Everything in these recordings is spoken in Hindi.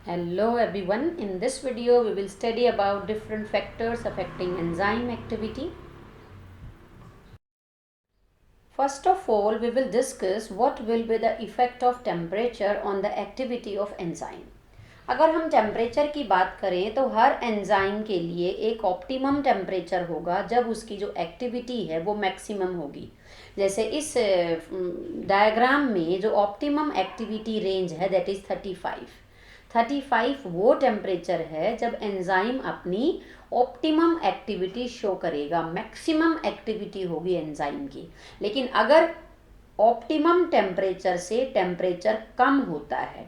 Hello everyone, in this video we will study about different factors affecting enzyme activity. First of all, we will discuss what will be the effect of temperature on the activity of enzyme. अगर हम टेम्परेचर की बात करें तो हर एंजाइम के लिए एक ऑप्टिमम टेम्परेचर होगा जब उसकी जो एक्टिविटी है वो मैक्सिमम होगी। जैसे इस डायग्राम में जो ऑप्टिमम एक्टिविटी रेंज है दैट इज़ 35 वो टेम्परेचर है जब एंजाइम अपनी ऑप्टिमम एक्टिविटी शो करेगा, मैक्सिमम एक्टिविटी होगी एंजाइम की। लेकिन अगर ऑप्टिमम टेम्परेचर से टेम्परेचर कम होता है,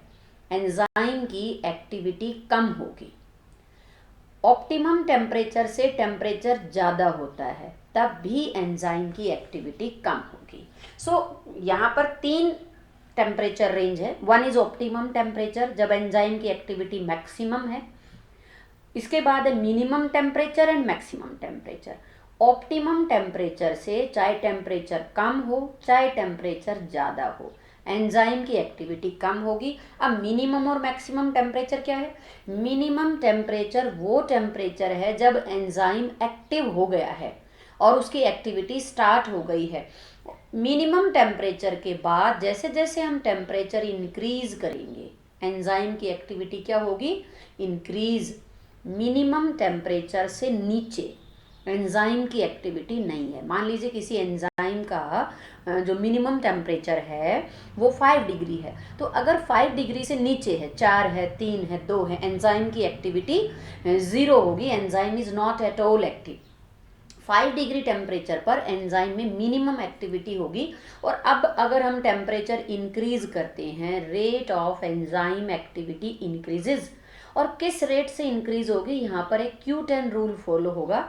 एंजाइम की एक्टिविटी कम होगी। ऑप्टिमम टेम्परेचर से टेम्परेचर ज़्यादा होता है तब भी एंजाइम की एक्टिविटी कम होगी। यहाँ पर 3 टेम्परेचर रेंज है। वन इज ऑप्टिमम टेम्परेचर जब एंजाइम की एक्टिविटी मैक्सिमम है। इसके बाद है minimum temperature and maximum temperature. Optimum temperature से चाहे टेम्परेचर कम हो चाहे टेम्परेचर ज़्यादा हो, एंजाइम की एक्टिविटी कम होगी। अब मिनिमम और मैक्सिमम टेम्परेचर क्या है? मिनिमम टेम्परेचर वो टेम्परेचर है जब एंजाइम एक्टिव हो गया है और उसकी एक्टिविटी स्टार्ट हो गई है। मिनिमम टेम्परेचर के बाद जैसे जैसे हम टेम्परेचर इंक्रीज करेंगे एंजाइम की एक्टिविटी क्या होगी? इंक्रीज। मिनिमम टेम्परेचर से नीचे एंजाइम की एक्टिविटी नहीं है। मान लीजिए किसी एंजाइम का जो मिनिमम टेम्परेचर है वो 5 डिग्री है, तो अगर 5 डिग्री से नीचे है, 4 है, 3 है, 2 है, एंजाइम की एक्टिविटी 0 होगी। Enzyme is not at all active. 5 degree temperature पर एंजाइम में मिनिमम एक्टिविटी होगी। और अब अगर हम टेम्परेचर इंक्रीज करते हैं, rate of enzyme activity increases. और किस रेट से इंक्रीज होगी? यहाँ पर एक Q10 रूल फॉलो होगा।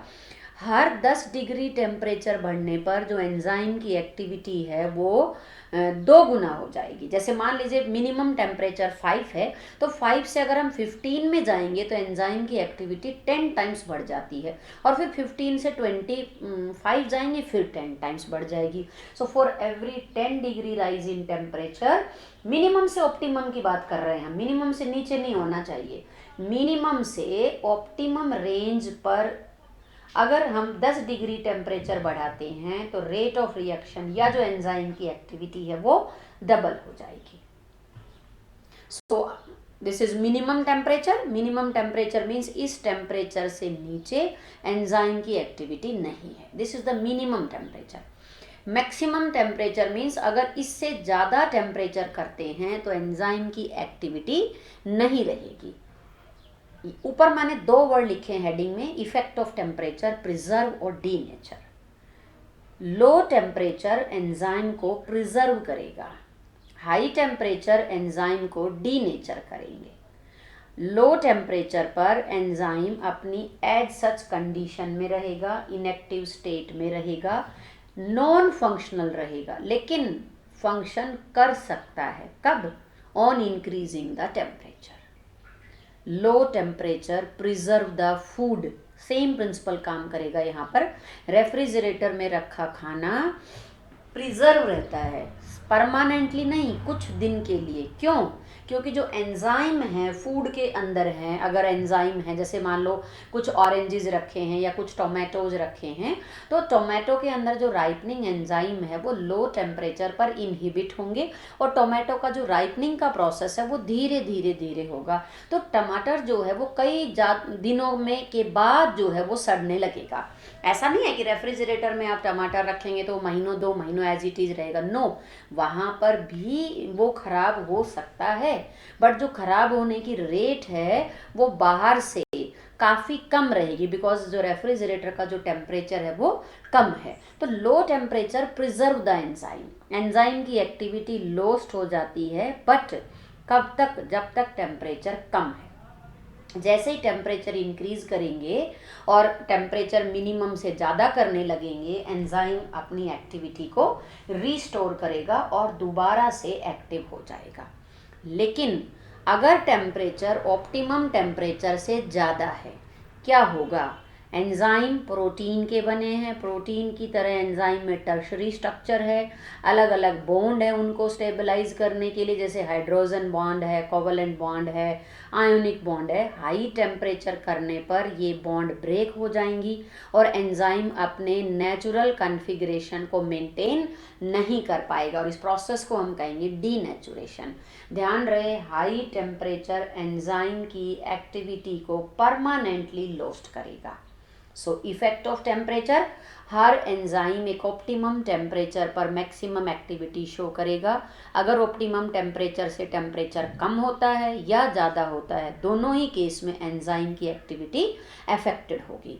हर 10 डिग्री टेम्परेचर बढ़ने पर जो एंजाइम की एक्टिविटी है वो 2 गुना हो जाएगी। जैसे मान लीजिए मिनिमम टेम्परेचर 5 है, तो 5 से अगर हम 15 में जाएंगे तो एंजाइम की एक्टिविटी 10 टाइम्स बढ़ जाती है। और फिर 15 से 25 जाएंगे फिर 10 टाइम्स बढ़ जाएगी। So for every 10 degree rise in temperature, minimum से ऑप्टिमम की बात कर रहे हैं, मिनिमम से नीचे नहीं होना चाहिए। मिनिमम से ऑप्टिमम रेंज पर अगर हम 10 डिग्री टेम्परेचर बढ़ाते हैं तो रेट ऑफ रिएक्शन या जो एंजाइम की एक्टिविटी है वो डबल हो जाएगी। सो this is minimum temperature. Minimum temperature means इस टेम्परेचर से नीचे एंजाइम की एक्टिविटी नहीं है। This is the minimum temperature. Maximum temperature means अगर इससे ज़्यादा टेम्परेचर करते हैं तो एंजाइम की एक्टिविटी नहीं रहेगी। ऊपर मैंने 2 वर्ड लिखे हैं हेडिंग में, इफेक्ट ऑफ टेम्परेचर, प्रिजर्व और डीनेचर। लो टेम्परेचर एंजाइम को प्रिजर्व करेगा, हाई टेम्परेचर एंजाइम को डीनेचर करेंगे। लो टेम्परेचर पर एंजाइम अपनी एज सच कंडीशन में रहेगा, इनएक्टिव स्टेट में रहेगा, नॉन फंक्शनल रहेगा, लेकिन फंक्शन कर सकता है। कब? On increasing the temperature. Low temperature preserve the food, same principle काम करेगा। यहाँ पर रेफ्रिजरेटर में रखा खाना प्रिजर्व रहता है, परमानेंटली नहीं, कुछ दिन के लिए। क्यों? क्योंकि जो एंजाइम है फूड के अंदर है, अगर एंजाइम है जैसे मान लो कुछ ऑरेंजेस रखे हैं या कुछ टोमेटोज रखे हैं, तो टोमेटो के अंदर जो राइपनिंग एंजाइम है वो लो टेम्परेचर पर इनहिबिट होंगे और टोमेटो का जो राइपनिंग का प्रोसेस है वो धीरे धीरे धीरे होगा। तो टमाटर जो है वो कई दिनों में के बाद जो है वो सड़ने लगेगा। ऐसा नहीं है कि रेफ्रिजरेटर में आप टमाटर रखेंगे तो महीनों 2 महीनों एज इट इज रहेगा। नो, वहाँ पर भी वो खराब हो सकता है, बट जो खराब होने की रेट है वो बाहर से काफ़ी कम रहेगी, बिकॉज जो रेफ्रिजरेटर का जो टेम्परेचर है वो कम है। तो लो temperature preserve the enzyme, enzyme की एक्टिविटी लोस्ट हो जाती है, बट कब तक? जब तक टेम्परेचर कम है। जैसे ही टेम्परेचर इंक्रीज करेंगे और टेम्परेचर मिनिमम से ज़्यादा करने लगेंगे, एंजाइम अपनी एक्टिविटी को रीस्टोर करेगा और दोबारा से एक्टिव हो जाएगा। लेकिन अगर टेम्परेचर ऑप्टिमम टेम्परेचर से ज़्यादा है, क्या होगा? एंजाइम प्रोटीन के बने हैं, प्रोटीन की तरह एंजाइम में टर्शरी स्ट्रक्चर है, अलग अलग बॉन्ड है उनको स्टेबलाइज करने के लिए, जैसे हाइड्रोजन बॉन्ड है, कोवलेंट बॉन्ड है, आयोनिक बॉन्ड है। हाई टेम्परेचर करने पर ये बॉन्ड ब्रेक हो जाएंगी और एंजाइम अपने नेचुरल कॉन्फ़िगरेशन को मेंटेन नहीं कर पाएगा और इस प्रोसेस को हम कहेंगे डीनेचुरेशन। ध्यान रहे, हाई टेम्परेचर एंजाइम की एक्टिविटी को परमानेंटली लॉस्ट करेगा। सो इफेक्ट ऑफ टेम्परेचर, हर एंजाइम एक ऑप्टिमम टेम्परेचर पर मैक्सिमम एक्टिविटी शो करेगा। अगर ऑप्टिमम टेम्परेचर से टेम्परेचर कम होता है या ज़्यादा होता है, दोनों ही केस में एंजाइम की एक्टिविटी अफेक्टेड होगी।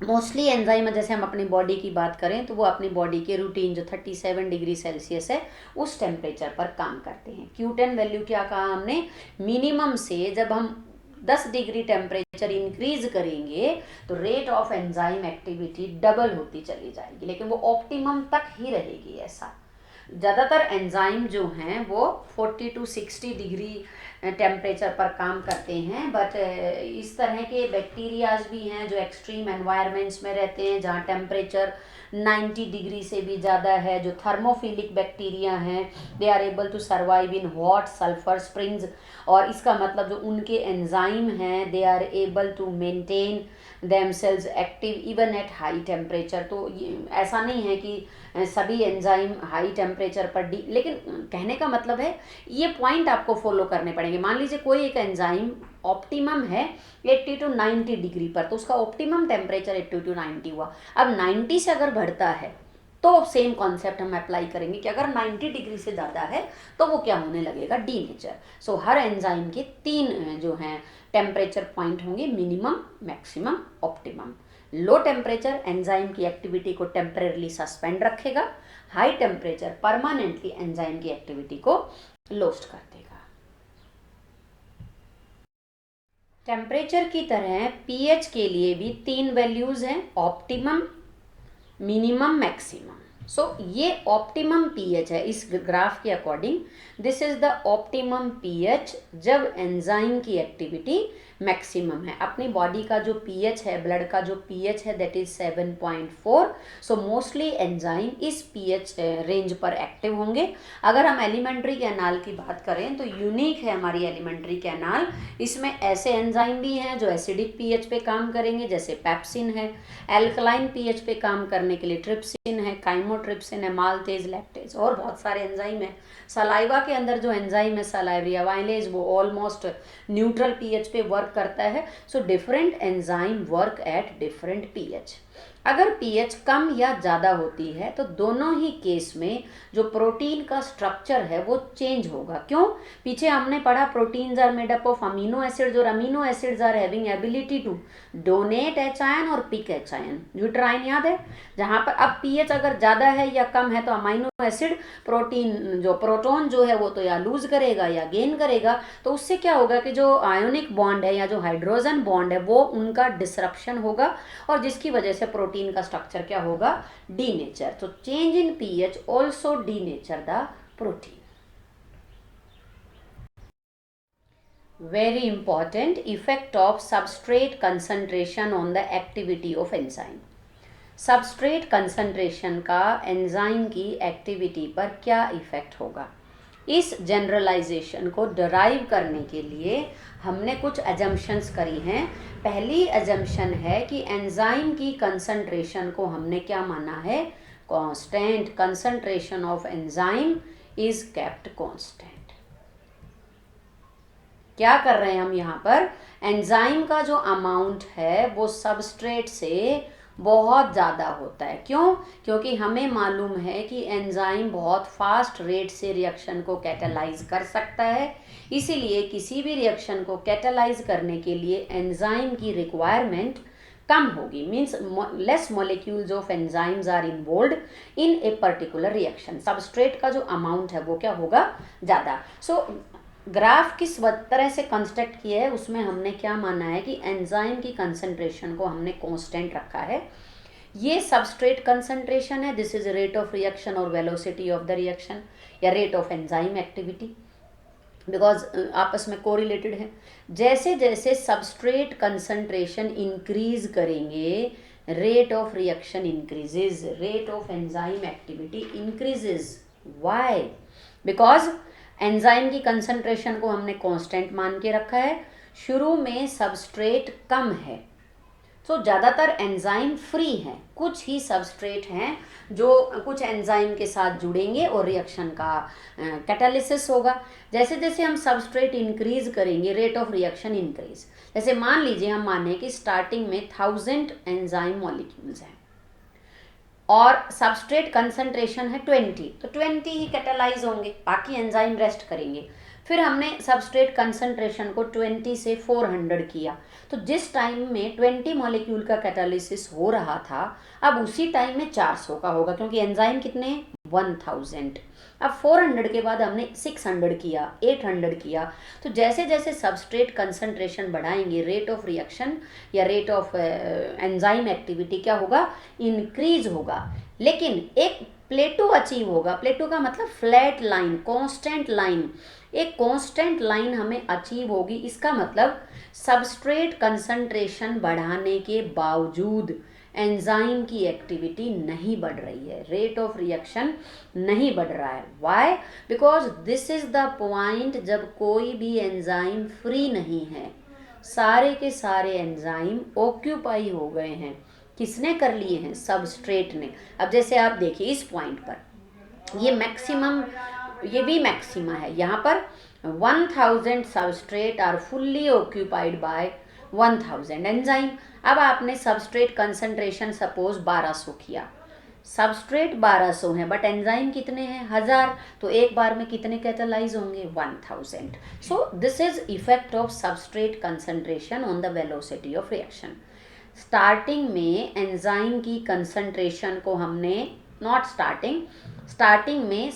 मोस्टली एंजाइम, जैसे हम अपनी बॉडी की बात करें तो वो अपनी बॉडी के रूटीन जो 37 डिग्री सेल्सियस है उस टेम्परेचर पर काम करते हैं। Q10 वैल्यू क्या कहा हमने, मिनिमम से जब हम 10 डिग्री टेम्परेचर इंक्रीज करेंगे तो rate of enzyme activity double होती चली जाएगी, लेकिन वो ऑप्टिमम तक ही रहेगी। ऐसा ज़्यादातर एंजाइम जो हैं वो 40 to 60 डिग्री टेम्परेचर पर काम करते हैं, बट इस तरह के बैक्टीरियाज भी हैं जो एक्सट्रीम एनवायरनमेंट्स में रहते हैं जहाँ टेम्परेचर 90 डिग्री से भी ज़्यादा है। जो थर्मोफिलिक बैक्टीरिया हैं, they are able to survive in hot sulphur springs, और इसका मतलब जो उनके एंजाइम हैं they are able to maintain themselves active even at high temperature. तो ऐसा नहीं है कि सभी एंजाइम हाई टेम्परेचर पर लेकिन कहने का मतलब है ये पॉइंट आपको फॉलो करने पड़ेंगे। मान लीजिए कोई एक एंजाइम ऑप्टिमम है 80 to 90 डिग्री पर, तो उसका ऑप्टिमम टेम्परेचर 80 to 90 हुआ। अब 90 से अगर बढ़ता है तो सेम कॉन्सेप्ट हम अप्लाई करेंगे कि अगर 90 डिग्री से ज़्यादा है तो वो क्या होने लगेगा, डीनेचर। सो हर एंजाइम के 3 जो हैं टेम्परेचर पॉइंट होंगे, minimum, maximum, optimum. Low temperature enzyme की एक्टिविटी को टेम्परेरली सस्पेंड रखेगा, हाई टेम्परेचर परमानेंटली एंजाइम की एक्टिविटी को लोस्ट कर देगा। टेम्परेचर की तरह पीएच के लिए भी 3 वैल्यूज़ हैं, ऑप्टिमम, मिनिमम, मैक्सिमम। सो ये ऑप्टिमम पीएच है इस ग्राफ के according. This is the optimum pH जब एंजाइम की एक्टिविटी मैक्सिमम है। अपनी बॉडी का जो पीएच है, ब्लड का जो पीएच है, that is 7.4। So mostly enzyme इस पीएच रेंज पर एक्टिव होंगे। अगर हम एलिमेंट्री कैनाल की बात करें तो यूनिक है हमारी एलिमेंट्री कैनाल। इसमें ऐसे एंजाइम भी हैं जो एसिडिक पीएच पे काम करेंगे, जैसे पेप्सिन है, एल्कलाइन पीएच पे काम करने के लिए ट्रिप्सिन है, काइमोट्रिप्सिन है, माल्टेज, लैक्टेज, और बहुत सारे एंजाइम है। सलाइवा के अंदर जो एंजाइम है सलाइवरी अवाइलेज, वो ऑलमोस्ट न्यूट्रल पीएच पे वर्क करता है। So different enzyme work at different pH. अगर पीएच कम या ज़्यादा होती है तो दोनों ही केस में जो प्रोटीन का स्ट्रक्चर है वो चेंज होगा। क्यों? पीछे हमने पढ़ा proteins are made up of amino acids, और amino acids are having ability to donate H ion और पिक एच आयन। यूट्राइन याद है? जहाँ पर अब पीएच अगर ज़्यादा है या कम है तो अमीनो एसिड प्रोटीन जो प्रोटॉन जो है वो तो या लूज करेगा या गेन करेगा। तो उससे क्या होगा कि जो आयोनिक बॉन्ड है या जो हाइड्रोजन बॉन्ड है वो उनका डिसरप्शन होगा, और जिसकी वजह से प्रोटीन का स्ट्रक्चर क्या होगा, डीनेचर। तो change in pH also denature the protein. Very important, effect of substrate concentration on the activity of enzyme. Substrate concentration का एंजाइम की एक्टिविटी पर क्या इफेक्ट होगा, इस जनरलाइजेशन को डराइव करने के लिए हमने कुछ एजम्पशंस करी हैं। पहली एजम्पशन है कि एंजाइम की कंसंट्रेशन को हमने क्या माना है, constant. Concentration of enzyme is kept constant. क्या कर रहे हैं हम यहाँ पर, एंजाइम का जो अमाउंट है वो सबस्ट्रेट से बहुत ज़्यादा होता है। क्यों? क्योंकि हमें मालूम है कि एंजाइम बहुत फास्ट रेट से रिएक्शन को कैटालाइज कर सकता है, इसीलिए किसी भी रिएक्शन को कैटालाइज करने के लिए एंजाइम की रिक्वायरमेंट कम होगी। Means less molecules of enzymes are involved in a particular reaction. Substrate का जो अमाउंट है वो क्या होगा, ज़्यादा। सो ग्राफ किस तरह से कंस्ट्रक्ट किया है उसमें हमने क्या माना है कि एंजाइम की कंसंट्रेशन को हमने कांस्टेंट रखा है। ये सबस्ट्रेट कंसंट्रेशन है, this is rate of reaction और वेलोसिटी ऑफ द रिएक्शन या rate of enzyme activity. Because आपस में कोरिलेटेड है। जैसे जैसे सबस्ट्रेट कंसंट्रेशन इंक्रीज करेंगे, rate of reaction increases, rate of enzyme activity increases. Why? Because enzyme की कंसंट्रेशन को हमने कांस्टेंट मान के रखा है, शुरू में सबस्ट्रेट कम है, तो ज़्यादातर एंजाइम फ्री हैं, कुछ ही सबस्ट्रेट हैं जो कुछ एंजाइम के साथ जुड़ेंगे और रिएक्शन का कैटालिसिस होगा। जैसे जैसे हम सबस्ट्रेट इंक्रीज करेंगे, रेट ऑफ रिएक्शन इंक्रीज। जैसे मान लीजिए हम माने कि स्टार्टिंग में 1000 एंजाइम मॉलिक्यूल्स हैं और सबस्ट्रेट कंसंट्रेशन है 20, तो 20 ही कैटालाइज होंगे, बाकी एंजाइम रेस्ट करेंगे। फिर हमने सबस्ट्रेट कंसंट्रेशन को 20 से 400 किया, तो जिस टाइम में 20 मॉलिक्यूल का कैटालिसिस हो रहा था, अब उसी टाइम में 400 का होगा, क्योंकि एंजाइम कितने हैं? 1000। अब 400 के बाद हमने 600 किया, 800 किया, तो जैसे जैसे सबस्ट्रेट कंसंट्रेशन बढ़ाएंगे, रेट ऑफ रिएक्शन या रेट ऑफ एंजाइम एक्टिविटी क्या होगा? इंक्रीज होगा। लेकिन एक प्लेटो अचीव होगा। प्लेटो का मतलब फ्लैट लाइन, कांस्टेंट लाइन। एक कांस्टेंट लाइन हमें अचीव होगी, इसका मतलब सबस्ट्रेट कंसंट्रेशन बढ़ाने के बावजूद एंजाइम की एक्टिविटी नहीं बढ़ रही है, रेट ऑफ रिएक्शन नहीं बढ़ रहा है। Why? Because this is the point जब कोई भी एंजाइम फ्री नहीं है, सारे के सारे एंजाइम ऑक्यूपाई हो गए हैं। किसने कर लिए हैं? सबस्ट्रेट ने। अब जैसे आप देखिए इस पॉइंट पर ये मैक्सिमम, ये भी मैक्सिमा है, यहाँ पर 1000 substrate are fully occupied by 1000 enzyme. अब आपने सबस्ट्रेट कंसंट्रेशन सपोज 1200 किया, सबस्ट्रेट 1200 है बट एंजाइम कितने हैं? 1000, तो एक बार में कितने कैटालाइज होंगे? 1000। सो this is effect of substrate concentration on the velocity of reaction. Starting में एंजाइम की कंसंट्रेशन को हमने स्टार्टिंग में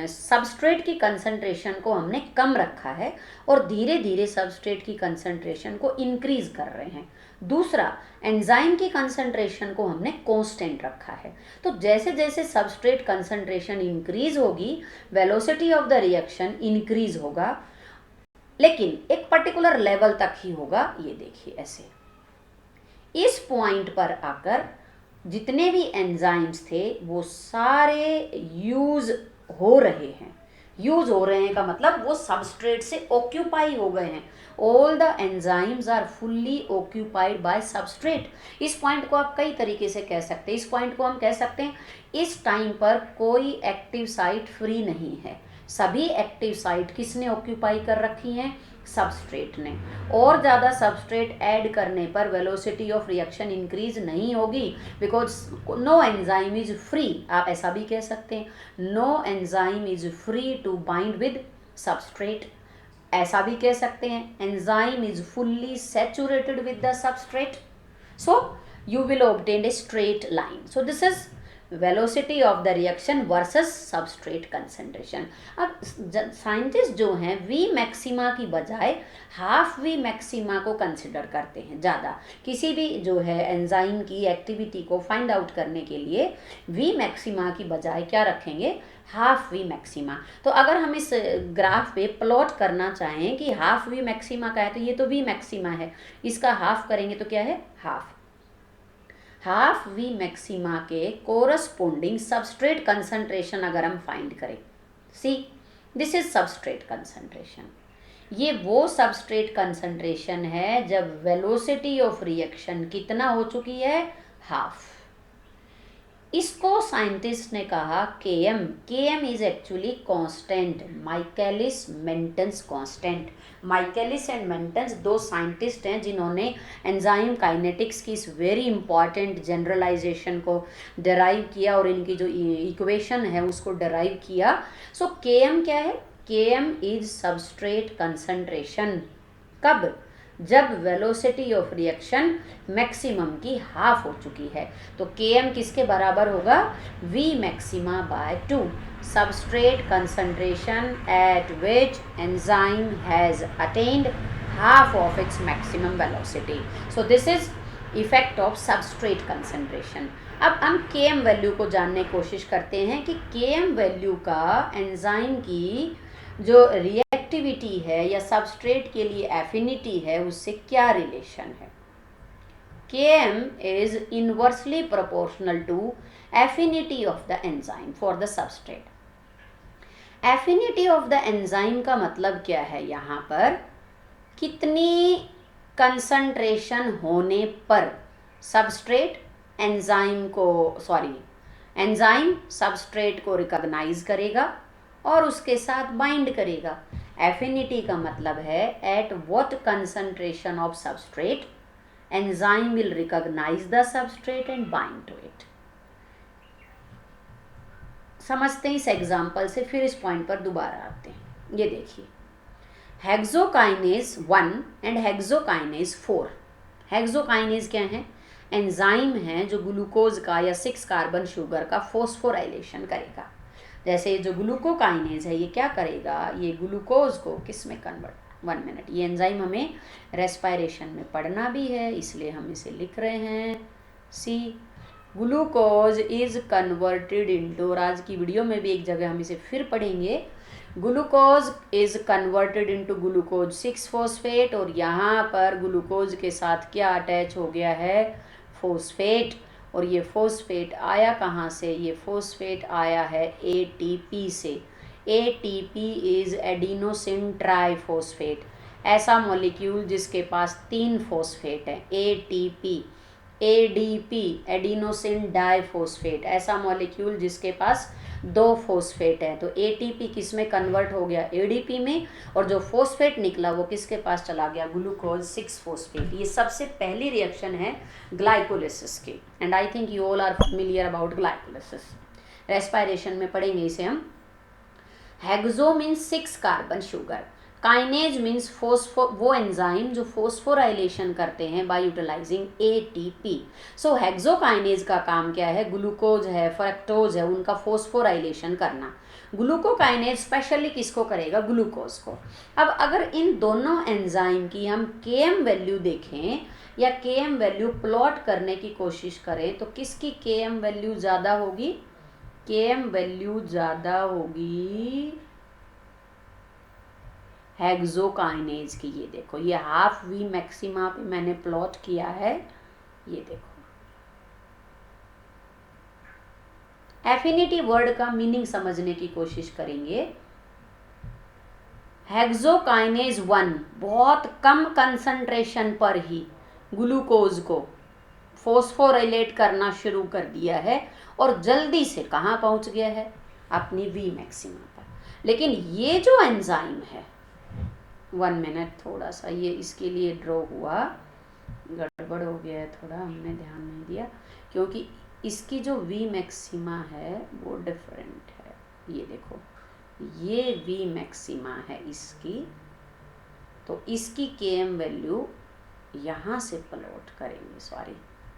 सबस्ट्रेट की कंसंट्रेशन को हमने कम रखा है और धीरे धीरे सबस्ट्रेट की कंसंट्रेशन को इंक्रीज कर रहे हैं। दूसरा, एंजाइम की कंसंट्रेशन को हमने कांस्टेंट रखा है। तो जैसे जैसे सबस्ट्रेट कंसंट्रेशन इंक्रीज होगी, velocity of the reaction increase होगा, लेकिन एक पर्टिकुलर लेवल तक ही होगा। ये देखिए ऐसे इस पॉइंट पर आकर जितने भी एंजाइम्स थे वो सारे यूज हो रहे हैं। यूज हो रहे हैं का मतलब वो सबस्ट्रेट से ऑक्यूपाई हो गए हैं। All the enzymes are fully occupied by substrate. इस पॉइंट को आप कई तरीके से कह सकते हैं। इस पॉइंट को हम कह सकते हैं इस टाइम पर कोई एक्टिव साइट फ्री नहीं है, सभी एक्टिव साइट किसने ऑक्यूपाई कर रखी हैं? सबस्ट्रेट ने। और ज़्यादा सबस्ट्रेट ऐड करने पर वेलोसिटी ऑफ रिएक्शन इंक्रीज नहीं होगी, because no enzyme is free. आप ऐसा भी कह सकते हैं, no enzyme is free to bind with substrate. ऐसा भी कह सकते हैं, enzyme is fully saturated with the substrate, so you will obtain a straight line. So this is velocity of the reaction versus substrate concentration. अब साइंटिस्ट जो हैं V मैक्सिमा की बजाय हाफ V मैक्सिमा को कंसिडर करते हैं ज़्यादा। किसी भी जो है एंजाइम की एक्टिविटी को फाइंड आउट करने के लिए V मैक्सिमा की बजाय क्या रखेंगे? Half V maxima. तो अगर हम इस ग्राफ पे प्लॉट करना चाहें कि हाफ V मैक्सिमा का है, तो ये तो V मैक्सिमा है, इसका हाफ करेंगे तो क्या है? हाफ V मैक्सिमा के कोरस्पोंडिंग सबस्ट्रेट कंसंट्रेशन अगर हम फाइंड करें, see this is substrate concentration. ये वो सबस्ट्रेट कंसंट्रेशन है जब वेलोसिटी ऑफ रिएक्शन कितना हो चुकी है? हाफ। इसको साइंटिस्ट ने कहा Km is actually constant, Michaelis Menten's constant. Michaelis and Menten's दो साइंटिस्ट हैं जिन्होंने एंजाइम काइनेटिक्स की इस वेरी इंपॉर्टेंट जनरलाइजेशन को डिराइव किया और इनकी जो इक्वेशन है उसको डिराइव किया। सो Km क्या है? Km is substrate concentration. कब? जब वेलोसिटी ऑफ रिएक्शन मैक्सिमम की हाफ हो चुकी है। तो Km किसके बराबर होगा? V maxima by 2, substrate concentration at which enzyme has attained half of its maximum velocity. So this is effect of substrate concentration. अब हम Km वैल्यू को जानने की कोशिश करते हैं कि Km वैल्यू का एंजाइम की जो रिएक्टिव एक्टिविटी है या सबस्ट्रेट के लिए एफिनिटी है, उससे क्या रिलेशन है? Km is inversely proportional to affinity of the enzyme for the substrate. Affinity of the enzyme का मतलब क्या है? यहाँ पर कितनी कंसंट्रेशन होने पर सबस्ट्रेट एंजाइम सबस्ट्रेट को रिकॉग्नाइज करेगा और उसके साथ बाइंड करेगा। एफिनिटी का मतलब है at what concentration of substrate enzyme will recognize the substrate and bind to it. समझते हैं इस एग्जाम्पल से, फिर इस पॉइंट पर दोबारा आते हैं। ये देखिए, हेक्सोकाइनेज 1 एंड हेक्सोकाइनेज 4। हेक्सोकाइनेज क्या है? एंजाइम है जो ग्लूकोज का या 6 कार्बन शुगर का फोस्फोराइलेशन करेगा। जैसे जो ग्लूकोकाइनेज है ये क्या करेगा? ये ग्लूकोज को किस में कन्वर्ट, 1 मिनट, ये एंजाइम हमें रेस्पिरेशन में पढ़ना भी है इसलिए हम इसे लिख रहे हैं। See glucose is converted into, और आज की वीडियो में भी एक जगह हम इसे फिर पढ़ेंगे। Glucose is converted into glucose 6 phosphate, और यहाँ पर ग्लूकोज के साथ क्या अटैच हो गया है? फॉस्फेट। और ये फॉस्फेट आया कहाँ से? ये फॉस्फेट आया है ATP से। ATP इज एडिनोसिन ट्राइफॉस्फेट, ऐसा मॉलिक्यूल जिसके पास 3 फॉस्फेट है। ATP, ADP एडिनोसिन डाइफॉस्फेट, ऐसा मॉलिक्यूल जिसके पास 2 फॉस्फेट है। तो ATP किस में कन्वर्ट हो गया? ADP में, और जो फॉस्फेट निकला वो किसके पास चला गया? Glucose 6 phosphate. ये सबसे पहली रिएक्शन है ग्लाइकोलिसिस की, and I think you all are familiar about glycolysis. Respiration में पढ़ेंगे इसे हम। Hexo means 6 carbon sugar, kinase means वो एंजाइम जो फोस्फोराइलेशन करते हैं by utilizing ATP। So hexokinase का काम क्या है? ग्लूकोज है, फ्रक्टोज है, उनका फोस्फोराइलेशन करना। ग्लूकोकाइनेज स्पेशली किसको करेगा? ग्लूकोज को। अब अगर इन दोनों एंजाइम की हम Km वैल्यू देखें या Km वैल्यू प्लॉट करने की कोशिश करें तो किसकी Km वैल्यू ज़्यादा होगी? Km वैल्यू ज़्यादा होगी हेक्सोकाइनेज की। ये देखो, ये हाफ V मैक्सिमा पे मैंने प्लॉट किया है, ये देखो। एफिनिटी वर्ड का मीनिंग समझने की कोशिश करेंगे। हेक्सोकाइनेज 1 बहुत कम कंसंट्रेशन पर ही ग्लूकोज को फोस्फोराइलेट करना शुरू कर दिया है और जल्दी से कहाँ पहुँच गया है? अपनी V मैक्सिमा पर। लेकिन ये जो एंजाइम है, 1 मिनट, थोड़ा सा ये इसके लिए ड्रॉ हुआ, गड़बड़ हो गया है थोड़ा, हमने ध्यान नहीं दिया, क्योंकि इसकी जो V मैक्सिमा है वो डिफरेंट है। ये देखो, ये V मैक्सिमा है इसकी, तो इसकी Km वैल्यू यहाँ से प्लॉट करेंगे, सॉरी,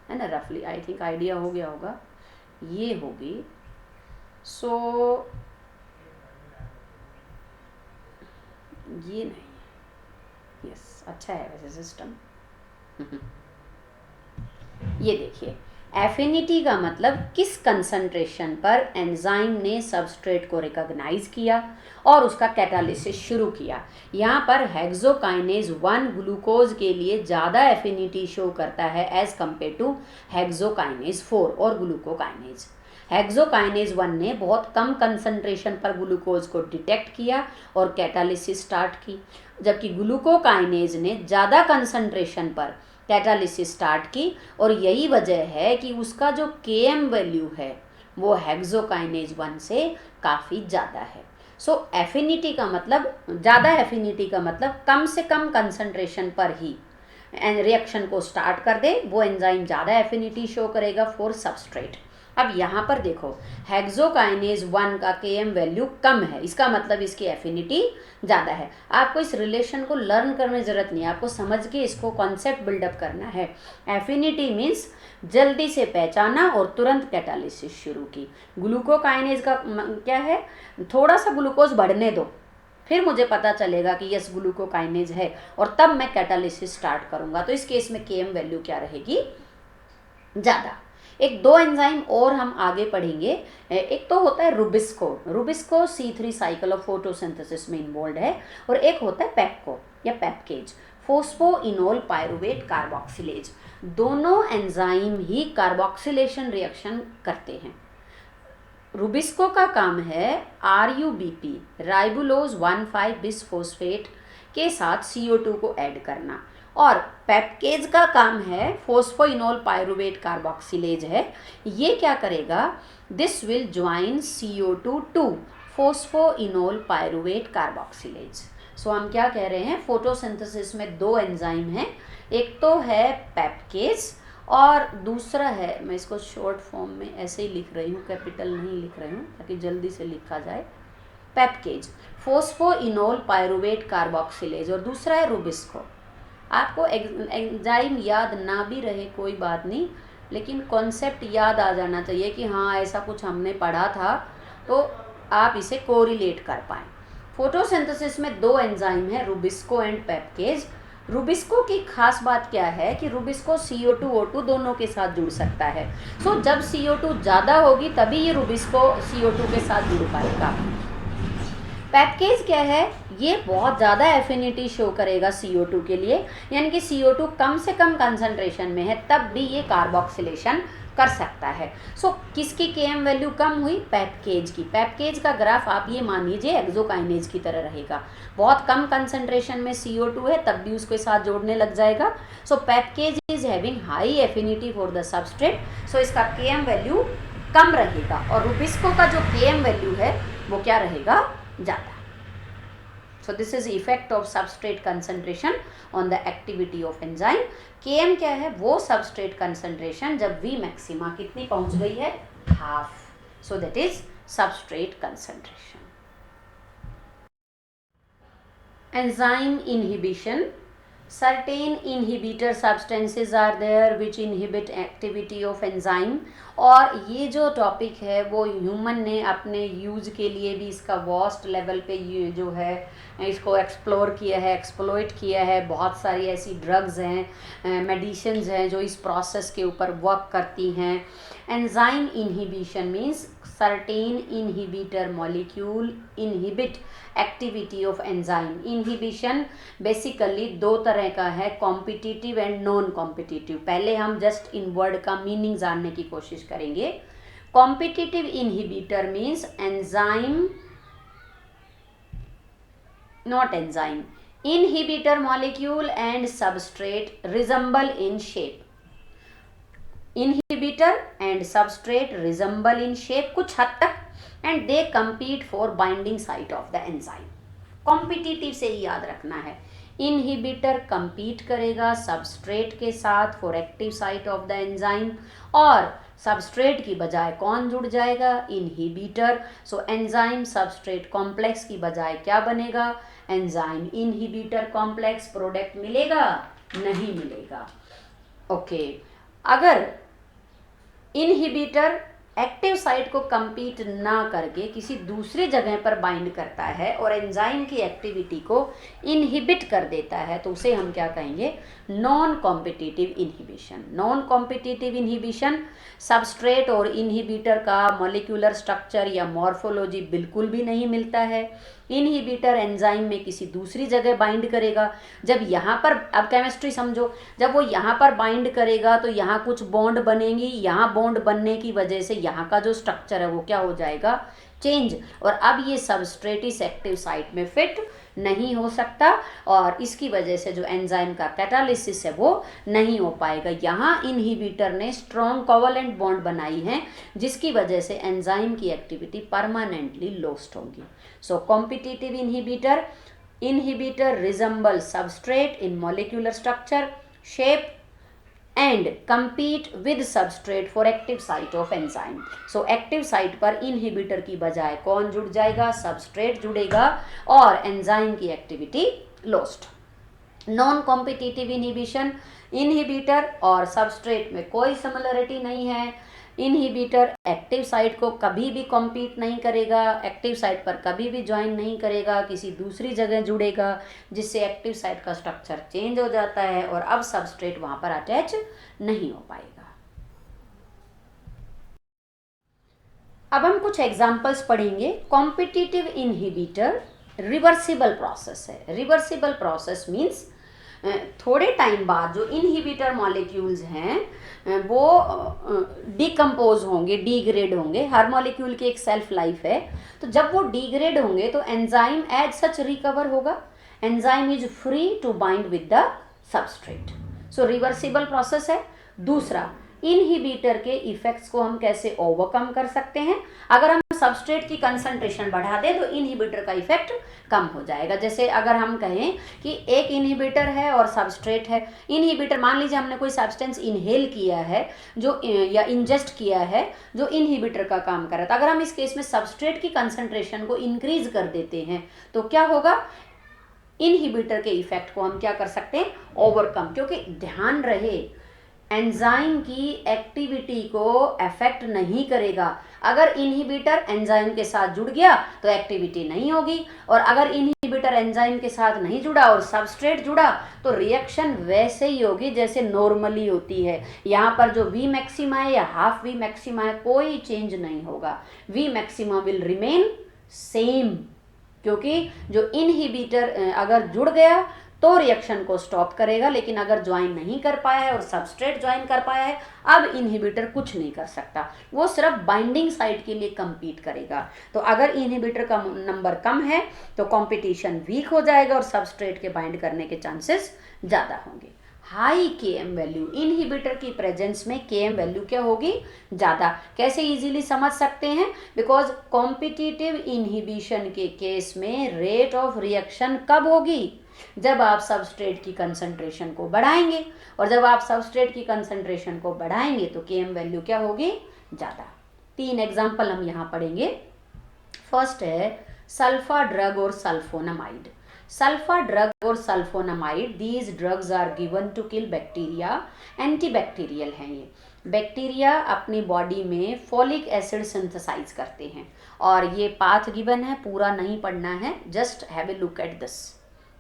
है ना, रफली आई थिंक आइडिया हो गया होगा। ये होगी, सो ये नहीं, यस, अच्छा है वैसे सिस्टम। ये देखिए, एफिनिटी का मतलब किस कंसंट्रेशन पर एंजाइम ने सबस्ट्रेट को रिकॉग्नाइज किया और उसका कैटालिसिस शुरू किया। यहाँ पर हेक्सोकाइनेज 1 ग्लूकोज के लिए ज़्यादा एफिनिटी शो करता है एज कम्पेयर टू हेक्सोकाइनेज 4 और ग्लूकोकाइनेज। हेक्सोकाइनेज 1 ने बहुत कम कंसंट्रेशन पर ग्लूकोज को डिटेक्ट किया और कैटालिसिस स्टार्ट की, जबकि ग्लूकोकाइनेज ने ज़्यादा कंसंट्रेशन पर कैटालिसिस स्टार्ट की, और यही वजह है कि उसका जो Km वैल्यू है वो हेक्सोकाइनेज 1 से काफ़ी ज़्यादा है। सो एफिनिटी का मतलब, ज़्यादा एफिनिटी का मतलब कम से कम कंसंट्रेशन पर ही रिएक्शन को स्टार्ट कर दे, वो एंजाइम ज़्यादा एफिनिटी शो करेगा फॉर सबस्ट्रेट। अब यहाँ पर देखो, हेक्सोकाइनेज 1 का Km वैल्यू कम है, इसका मतलब इसकी एफिनिटी ज़्यादा है। आपको इस रिलेशन को लर्न करने ज़रूरत नहीं है, आपको समझ के इसको कॉन्सेप्ट बिल्डअप करना है। एफिनिटी मीन्स जल्दी से पहचाना और तुरंत कैटालिसिस शुरू की। ग्लूकोकाइनेज का क्या है? थोड़ा सा ग्लूकोज बढ़ने दो, फिर मुझे पता चलेगा कि यस ग्लूकोकाइनेज है, और तब मैं कैटालिसिस स्टार्ट करूँगा। तो इस केस में Km वैल्यू क्या रहेगी? ज़्यादा। एक दो एंजाइम और हम आगे पढ़ेंगे। एक तो होता है Rubisco. Rubisco C3 cycle of photosynthesis में इन्वॉल्व है, और एक होता है पेप्को या पेप्केज, फोस्फोइनोल पायरुवेट कार्बोक्सिलेज। दोनों एंजाइम ही कार्बोक्सिलेशन रिएक्शन करते हैं। रुबिस्को का काम है RuBP राइबुलोज 1,5 बिसफोस्फेट के साथ CO2 को ऐड करना, और पेप्केज का काम है फोस्फोइनोल पायरुवेट कार्बोक्सिलेज है। ये क्या करेगा, this will join CO2 to phosphoenol pyruvate carboxylase. So हम क्या कह रहे हैं, फोटोसिंथेसिस में दो एंजाइम हैं, एक तो है पेप्केज और दूसरा है, मैं इसको शॉर्ट फॉर्म में ऐसे ही लिख रही हूँ, कैपिटल नहीं लिख रही हूँ ताकि जल्दी से लिखा जाए, पेप्केज फोस्फोइनोल पायरुवेट कार्बोक्सिलेज, और दूसरा है रुबिस्को। आपको एंजाइम याद ना भी रहे कोई बात नहीं, लेकिन कॉन्सेप्ट याद आ जाना चाहिए कि हाँ ऐसा कुछ हमने पढ़ा था, तो आप इसे कोरिलेट कर पाएँ। फोटोसिंथेसिस में दो एंजाइम है, रुबिस्को एंड पेप्केज। रुबिस्को की खास बात क्या है कि रुबिस्को CO2 O2 दोनों के साथ जुड़ सकता है। सो जब CO2 ज़्यादा होगी तभी ये रुबिस्को CO2 के साथ जुड़ पाएगा। पेप्केज क्या है, ये बहुत ज़्यादा एफिनिटी शो करेगा CO2 के लिए, यानी कि CO2 कम से कम कंसंट्रेशन में है तब भी ये कार्बोक्सिलेशन कर सकता है। सो किसकी Km वैल्यू कम हुई, पेप्केज की। पेप्केज का ग्राफ आप ये मान लीजिए एक्सोकाइनेज की तरह रहेगा, बहुत कम कंसंट्रेशन में CO2 है तब भी उसके साथ जोड़ने लग जाएगा। So package is having high affinity for the substrate, so इसका Km वैल्यू कम रहेगा, और रुबिस्को का जो Km वैल्यू है वो क्या रहेगा, ज़्यादा। So this is effect of substrate concentration on the activity of enzyme. Km क्या है, वो substrate concentration जब V maxima कितनी पहुंच गई है, half. So that is substrate concentration. Enzyme inhibition. Certain inhibitor substances are there which inhibit activity of enzyme. और ये जो टॉपिक है वो ह्यूमन ने अपने यूज़ के लिए भी इसका वास्ट लेवल पे ये जो है इसको एक्सप्लोर किया है, एक्सप्लोइट किया है। बहुत सारी ऐसी ड्रग्स हैं, मेडिसिन्स हैं जो इस प्रोसेस के ऊपर वर्क करती हैं। Enzyme inhibition means certain inhibitor molecule inhibit activity of enzyme. Inhibition basically दो तरह का है, कॉम्पिटिटिव एंड नॉन कॉम्पिटिटिव। पहले हम जस्ट इन वर्ड का मीनिंग जानने की कोशिश करेंगे। Competitive inhibitor means enzyme not enzyme, inhibitor molecule and substrate resemble in shape. Inhibitor and substrate resemble in shape कुछ हद तक, and they compete for binding site of the enzyme. Competitive से ही याद रखना है, इनहिबिटर compete करेगा सबस्ट्रेट के साथ for active site of the enzyme, और सबस्ट्रेट की बजाय कौन जुड़ जाएगा, inhibitor. So enzyme substrate complex की बजाय क्या बनेगा, एंजाइम इनहिबिटर कॉम्प्लेक्स। प्रोडक्ट मिलेगा, नहीं मिलेगा। ओके, अगर इनहिबिटर एक्टिव साइट को compete ना करके किसी दूसरी जगह पर बाइंड करता है और एंजाइम की एक्टिविटी को इनहिबिट कर देता है, तो उसे हम क्या कहेंगे, non competitive inhibition. Non competitive inhibition substrate और इनहिबिटर का मॉलिक्यूलर स्ट्रक्चर या मॉर्फोलॉजी बिल्कुल भी नहीं मिलता है। इनहिबिटर एंजाइम में किसी दूसरी जगह बाइंड करेगा, जब यहाँ पर, अब केमिस्ट्री समझो, जब वो यहाँ पर बाइंड करेगा तो यहाँ कुछ बॉन्ड बनेंगी, यहाँ बॉन्ड बनने की वजह से यहाँ का जो स्ट्रक्चर है वो क्या हो जाएगा, चेंज, और अब ये सबस्ट्रेट इस एक्टिव साइट में फिट नहीं हो सकता, और इसकी वजह से जो एंजाइम का कैटालिसिस है वो नहीं हो पाएगा। यहाँ इनहिबिटर ने स्ट्रॉन्ग कोवलेंट बॉन्ड बनाई है जिसकी वजह से एंजाइम की एक्टिविटी परमानेंटली लॉस्ट होगी। So competitive inhibitor resemble substrate in molecular structure, shape and compete with substrate for active site of enzyme. So active site पर inhibitor की बजाय कौन जुड़ जाएगा, substrate जुड़ेगा, और एंजाइम की activity lost. Non competitive inhibition, inhibitor और सबस्ट्रेट में कोई सिमिलरिटी नहीं है। इनहिबिटर एक्टिव साइट को कभी भी कॉम्पीट नहीं करेगा, एक्टिव साइट पर कभी भी ज्वाइन नहीं करेगा, किसी दूसरी जगह जुड़ेगा जिससे एक्टिव साइट का स्ट्रक्चर चेंज हो जाता है और अब सबस्ट्रेट वहाँ पर अटैच नहीं हो पाएगा। अब हम कुछ एग्जाम्पल्स पढ़ेंगे। कॉम्पिटिटिव इनहिबिटर रिवर्सिबल प्रोसेस है। रिवर्सिबल प्रोसेस मीन्स थोड़े टाइम बाद जो इनहिबिटर मॉलिक्यूल्स हैं वो डिकम्पोज होंगे, डिग्रेड होंगे। हर मॉलिक्यूल की एक सेल्फ लाइफ है, तो जब वो डिग्रेड होंगे तो एंजाइम एज सच रिकवर होगा। Enzyme is free to bind with the substrate. So reversible process है। दूसरा, इनहिबिटर के इफेक्ट्स को हम कैसे ओवरकम कर सकते हैं। अगर हम सबस्ट्रेट की कंसंट्रेशन बढ़ा दें तो इनहिबिटर का इफेक्ट कम हो जाएगा। जैसे अगर हम कहें कि एक इनहिबिटर है और सबस्ट्रेट है। इनहिबिटर, मान लीजिए हमने कोई सब्सटेंस इनहेल किया है जो या इंजेस्ट किया है जो इनहिबिटर का काम कर रहा था। अगर हम इस केस में सबस्ट्रेट की कंसंट्रेशन को इंक्रीज कर देते हैं तो क्या होगा, इनहिबिटर के इफेक्ट को हम क्या कर सकते हैं, ओवरकम। क्योंकि ध्यान रहे, एंजाइम की एक्टिविटी को अफेक्ट नहीं करेगा। अगर इनहिबिटर एंजाइम के साथ जुड़ गया तो एक्टिविटी नहीं होगी, और अगर इनहिबिटर एंजाइम के साथ नहीं जुड़ा और सबस्ट्रेट जुड़ा तो रिएक्शन वैसे ही होगी जैसे नॉर्मली होती है। यहाँ पर जो वी मैक्सिमा है या हाफ वी मैक्सिमा है, कोई चेंज नहीं होगा। V maxima will remain same, क्योंकि जो इनहिबिटर अगर जुड़ गया तो रिएक्शन को स्टॉप करेगा, लेकिन अगर ज्वाइन नहीं कर पाया है और सबस्ट्रेट ज्वाइन कर पाया है, अब इनहिबिटर कुछ नहीं कर सकता, वो सिर्फ बाइंडिंग साइट के लिए compete करेगा। तो अगर इनहिबिटर का नंबर कम है तो कंपटीशन वीक हो जाएगा और सबस्ट्रेट के बाइंड करने के चांसेस ज़्यादा होंगे। हाई केएम वैल्यू, इनहिबिटर की प्रेजेंस में केएम वैल्यू क्या होगी, ज़्यादा। कैसे इजीली समझ सकते हैं, बिकॉज कॉम्पिटिटिव इनहिबिशन के केस में रेट ऑफ रिएक्शन कब होगी, जब आप सबस्ट्रेट की कंसंट्रेशन को बढ़ाएंगे, और जब आप सबस्ट्रेट की कंसंट्रेशन को बढ़ाएंगे तो केएम वैल्यू क्या होगी, ज़्यादा। 3 एग्जाम्पल हम यहाँ पढ़ेंगे। फर्स्ट है सल्फा ड्रग और सल्फोनामाइड। सल्फा ड्रग और sulfonamide, these drugs are given to kill bacteria. Antibacterial हैं ये। बैक्टीरिया अपनी बॉडी में फॉलिक एसिड सिंथेसाइज करते हैं, और ये पाथ गिवन है, पूरा नहीं पढ़ना है, just have a look at this.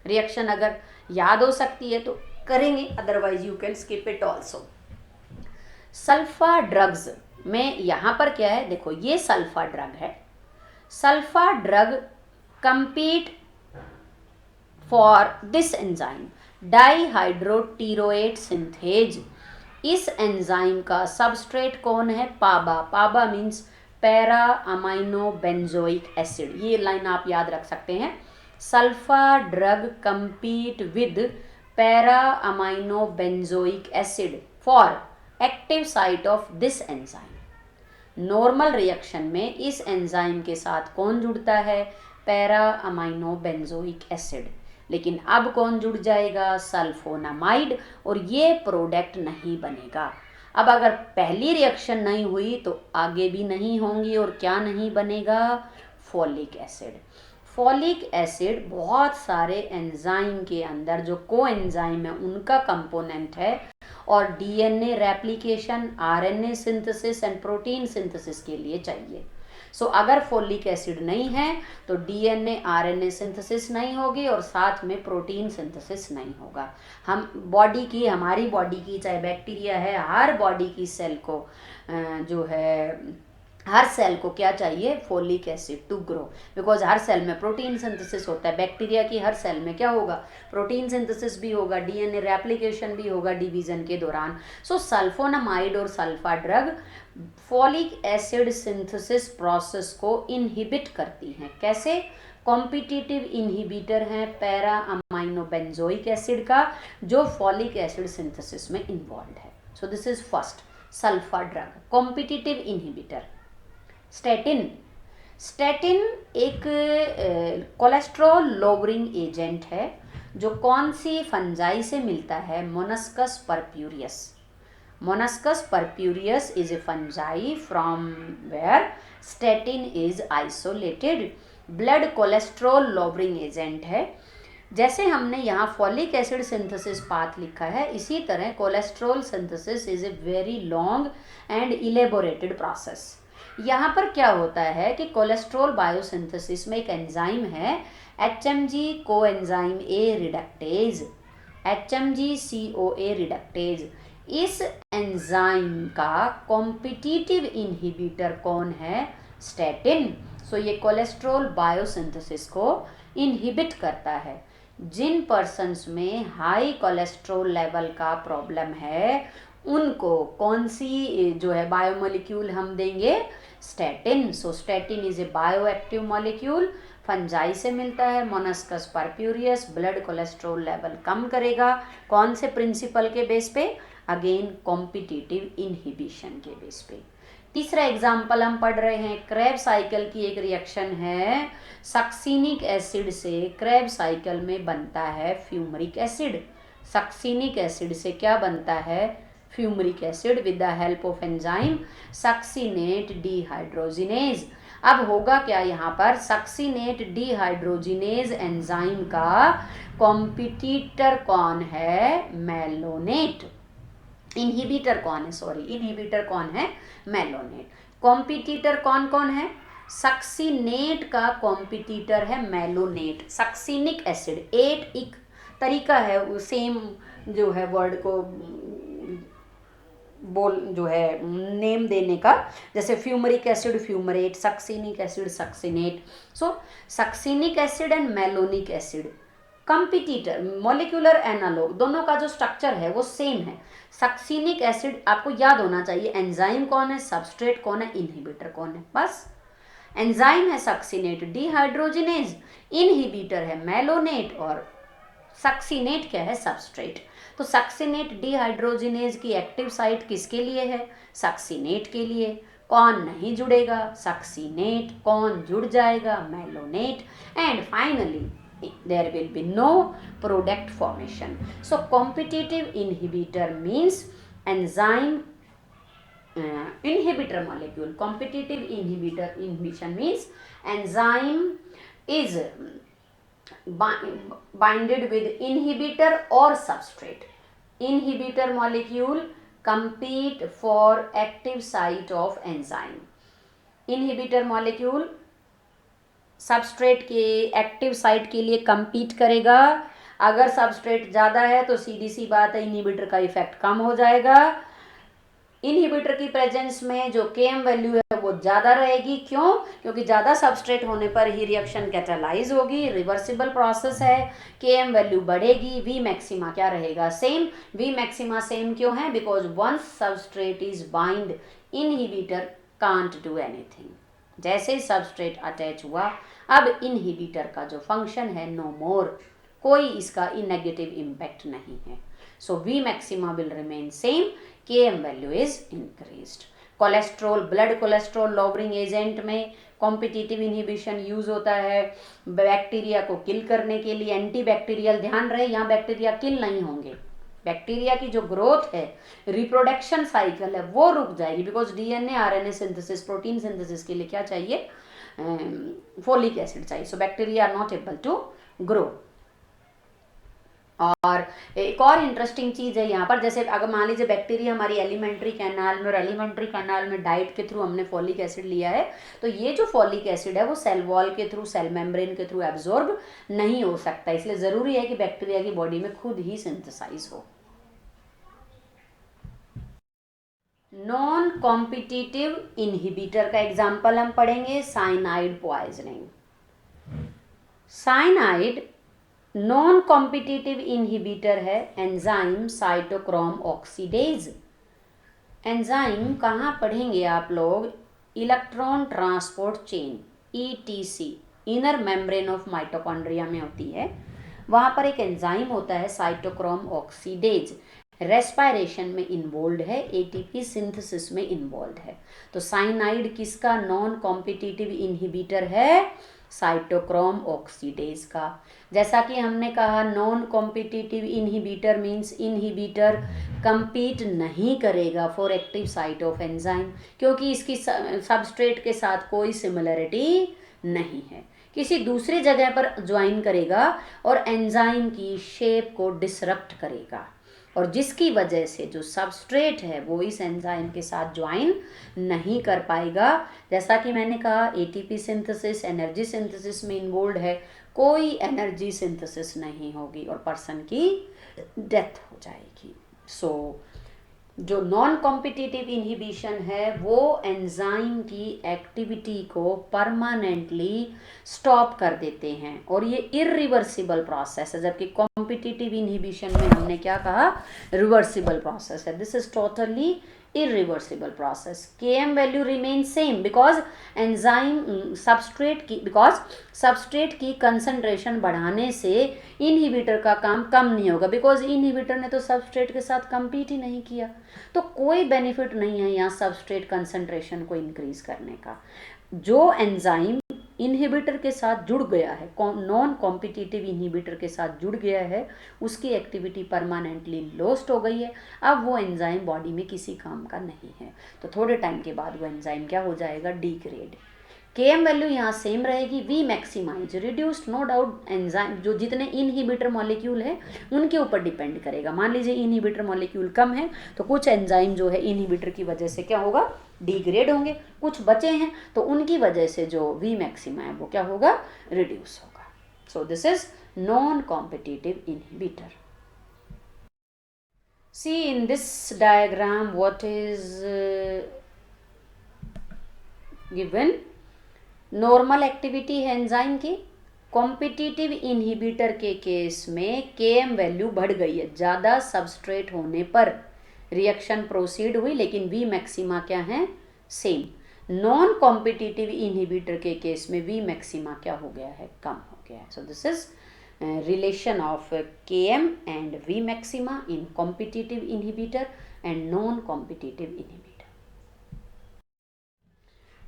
Reaction अगर याद हो सकती है तो करेंगे, otherwise you can skip it also. Sulfa drugs में यहाँ पर क्या है, देखो ये सल्फा ड्रग है। Sulfa drug compete for this enzyme dihydropteroate synthase. इस एंजाइम का सबस्ट्रेट कौन है, PABA. PABA means para amino benzoic acid. ये लाइन आप याद रख सकते हैं। Sulfa drug compete with para amino benzoic acid for active site of this enzyme। Normal reaction में इस एंजाइम के साथ कौन जुड़ता है, पैरा अमाइनो बेंजोइक एसिड। लेकिन अब कौन जुड़ जाएगा, सल्फोनामाइड, और ये प्रोडक्ट नहीं बनेगा। अब अगर पहली रिएक्शन नहीं हुई तो आगे भी नहीं होंगी, और क्या नहीं बनेगा, फॉलिक एसिड। फॉलिक एसिड बहुत सारे एंजाइम के अंदर जो को एंजाइम है उनका कंपोनेंट है, और DNA replication, RNA synthesis and protein synthesis के लिए चाहिए। सो अगर फॉलिक एसिड नहीं है तो डीएनए आरएनए सिंथेसिस नहीं होगी, और साथ में प्रोटीन सिंथेसिस नहीं होगा। हम बॉडी की, हमारी बॉडी की, चाहे बैक्टीरिया है, हर बॉडी की सेल को जो है, हर सेल को क्या चाहिए, folic acid to grow, because हर सेल में प्रोटीन सिंथेसिस होता है। बैक्टीरिया की हर सेल में क्या होगा, प्रोटीन सिंथेसिस भी होगा, डीएनए रेप्लिकेशन भी होगा डिवीजन के दौरान। सो सल्फोनामाइड और sulfa drug folic acid synthesis process को इनहिबिट करती हैं। कैसे, कॉम्पिटिटिव इनहिबिटर हैं पैरा अमाइनो बेंजोइक एसिड का, जो फॉलिक एसिड सिंथेसिस में इन्वॉल्व है। So this is first sulfa drug, competitive inhibitor. Statin. Statin एक कोलेस्ट्रॉल लोअरिंग एजेंट है, जो कौन सी फंजाई से मिलता है, Monascus purpureus. Monascus purpureus is a fungi from where statin is isolated. Blood cholesterol lowering agent है। जैसे हमने यहाँ फॉलिक एसिड सिंथेसिस पाथ लिखा है, इसी तरह cholesterol synthesis is a very long and elaborated process. यहाँ पर क्या होता है कि कोलेस्ट्रॉल बायोसिंथेसिस में एक एंजाइम है, HMG coenzyme A reductase, HMG CoA reductase. इस एंजाइम का कॉम्पिटिटिव इनहिबिटर कौन है, स्टैटिन। सो ये कोलेस्ट्रॉल बायोसिंथेसिस को इनहिबिट करता है। जिन पर्सन्स में हाई कोलेस्ट्रॉल लेवल का प्रॉब्लम है उनको कौन सी जो है बायोमोलिक्यूल हम देंगे, statin. So statin is a bioactive molecule, fungi से मिलता है, Monascus purpureus, blood cholesterol level कम करेगा। कौन से प्रिंसिपल के बेस पे, अगेन कॉम्पिटिटिव इनहिबिशन के बेस पे। तीसरा एग्जाम्पल हम पढ़ रहे हैं, क्रेब साइकिल की एक रिएक्शन है, सक्सिनिक एसिड से क्रेब साइकिल में बनता है फ्यूमरिक एसिड। सक्सिनिक एसिड से क्या बनता है, fumaric acid with the help of enzyme succinate dehydrogenase. अब होगा क्या यहाँ पर, सक्सिनेट डिहाइड्रोजिनेज एंजाइम का कॉम्पिटिटर कौन है, मेलोनेट। इनहिबिटर कौन है, सॉरी इनहिबिटर कौन है, मेलोनेट। कॉम्पिटिटर कौन कौन है, सक्सिनेट का कॉम्पिटिटर है मेलोनेट। सक्सिनिक एसिड, एट एक तरीका है सेम जो है वर्ड को बोल जो है नेम देने का, जैसे fumaric acid fumarate, succinic acid succinate. So succinic acid and malonic acid competitor, molecular analogue, दोनों का जो स्ट्रक्चर है वो सेम है। सक्सिनिक एसिड आपको याद होना चाहिए, एंजाइम कौन है, सबस्ट्रेट कौन है, इनहिबिटर कौन है, बस। एंजाइम है सक्सिनेट डिहाइड्रोजिनेज, इनहिबिटर है मेलोनेट, और सक्सिनेट क्या है, सबस्ट्रेट। तो सक्सिनेट डिहाइड्रोजिनेज की एक्टिव साइट किसके लिए है, सक्सिनेट के लिए। कौन नहीं जुड़ेगा, सक्सिनेट। कौन जुड़ जाएगा, malonate. And finally there will be no product formation. So competitive inhibitor means enzyme inhibitor molecule. Competitive inhibition means enzyme is binded with inhibitor or substrate. Inhibitor molecule compete for active site of enzyme. Inhibitor molecule substrate के एक्टिव साइट के लिए compete करेगा। अगर सबस्ट्रेट ज़्यादा है तो सीधी सी बात है इनहिबिटर का इफेक्ट कम हो जाएगा। इनहिबिटर की प्रेजेंस में जो Km वैल्यू है वो ज़्यादा रहेगी, क्यों, क्योंकि ज़्यादा सबस्ट्रेट होने पर ही रिएक्शन कैटालाइज होगी, रिवर्सिबल प्रोसेस है, Km वैल्यू बढ़ेगी, V मैक्सिमा क्या रहेगा, सेम। V मैक्सिमा सेम क्यों है, because once substrate is bind inhibitor can't do anything. जैसे ही सबस्ट्रेट अटैच हुआ, अब इनहिबिटर का जो फंक्शन है नो मोर, कोई इसका नेगेटिव इम्पैक्ट नहीं है। सो V maxima will remain same, Km value is increased. Cholesterol, blood cholesterol lowering agent में कॉम्पिटिटिव इनहिबिशन यूज होता है बैक्टीरिया को किल करने के लिए, एंटी बैक्टीरियल। ध्यान रहे यहाँ बैक्टीरिया किल नहीं होंगे, बैक्टीरिया की जो ग्रोथ है, रिप्रोडक्शन साइकिल है, वो रुक जाएगी, because DNA RNA synthesis, protein synthesis के लिए क्या चाहिए, फोलिक एसिड चाहिए। So bacteria are not able to grow. और एक और इंटरेस्टिंग चीज है यहाँ पर, जैसे अगर मान लीजिए बैक्टीरिया हमारी एलिमेंट्री कैनाल में, और एलिमेंट्री कैनाल में डाइट के थ्रू हमने फॉलिक एसिड लिया है, तो ये जो फॉलिक एसिड है वो सेल वॉल के थ्रू, सेल मेम्ब्रेन के थ्रू एब्जॉर्ब नहीं हो सकता, इसलिए जरूरी है कि बैक्टीरिया की बॉडी में खुद ही सिंथेसाइज हो। नॉन कॉम्पिटिटिव इनहिबिटर का एग्जाम्पल हम पढ़ेंगे, cyanide poisoning. Cyanide non competitive inhibitor है एंजाइम साइटोक्रोम ऑक्सीडेज। एंजाइम कहाँ पढ़ेंगे आप लोग, electron transport chain, etc, inner membrane of mitochondria में होती है, वहाँ पर एक एंजाइम होता है साइटोक्रोम ऑक्सीडेज, रेस्पायरेशन में इन्वॉल्व है, एटीपी सिंथेसिस में इन्वॉल्व है। तो साइनाइड किसका नॉन कॉम्पिटिटिव इनहिबिटर है, साइटोक्रोम ऑक्सीडेज का। जैसा कि हमने कहा non competitive inhibitor means inhibitor compete नहीं करेगा for active site of enzyme, क्योंकि इसकी सबस्ट्रेट के साथ कोई सिमिलरिटी नहीं है, किसी दूसरी जगह पर ज्वाइन करेगा और एंजाइम की शेप को डिसरप्ट करेगा, और जिसकी वजह से जो सबस्ट्रेट है वो इस एंजाइम के साथ ज्वाइन नहीं कर पाएगा। जैसा कि मैंने कहा एटीपी सिंथेसिस, एनर्जी सिंथेसिस में इन्वॉल्व है, कोई एनर्जी सिंथेसिस नहीं होगी और पर्सन की डेथ हो जाएगी। सो जो नॉन कॉम्पिटिटिव इनहिबिशन है वो एंजाइम की एक्टिविटी को परमानेंटली स्टॉप कर देते हैं और ये इरिवर्सिबल प्रोसेस है, जबकि कॉम्पिटिटिव इनहिबिशन में हमने क्या कहा, रिवर्सिबल प्रोसेस है। This is totally irreversible process. Km value remains same because substrate की concentration बढ़ाने से इनहिबिटर का काम कम नहीं होगा, बिकॉज इनहिबिटर ने तो सबस्ट्रेट के साथ compete ही नहीं किया, तो कोई बेनिफिट नहीं है यहाँ सबस्ट्रेट कंसंट्रेशन को इंक्रीज करने का। जो एंजाइम इनहिबिटर के साथ जुड़ गया है, नॉन कॉम्पिटिटिव इनहिबिटर के साथ जुड़ गया है, उसकी एक्टिविटी परमानेंटली लॉस्ट हो गई है, अब वो एंजाइम बॉडी में किसी काम का नहीं है, तो थोड़े टाइम के बाद वो एंजाइम क्या हो जाएगा, डिग्रेड। Km वैल्यू यहाँ सेम रहेगी, V maxima is reduced, no doubt enzyme जो जितने इनहिबिटर मॉलिक्यूल है उनके ऊपर डिपेंड करेगा। मान लीजिए इनहिबिटर मॉलिक्यूल कम है तो कुछ एंजाइम जो है इनहिबिटर की वजह से क्या होगा, डिग्रेड होंगे, कुछ बचे हैं तो उनकी वजह से जो V मैक्सिमा है वो क्या होगा, रिड्यूस होगा। सो this is non competitive inhibitor. See in this diagram what is given, normal activity है एंजाइम की। कॉम्पिटिटिव इनहिबिटर के केस में Km वैल्यू बढ़ गई है, ज़्यादा सबस्ट्रेट होने पर रिएक्शन प्रोसीड हुई, लेकिन V मैक्सिमा क्या है, सेम। नॉन कॉम्पिटिटिव इनहिबिटर के केस में V मैक्सिमा क्या हो गया है, कम हो गया है। So this is relation of Km and V maxima in competitive inhibitor and non-competitive inhibitor.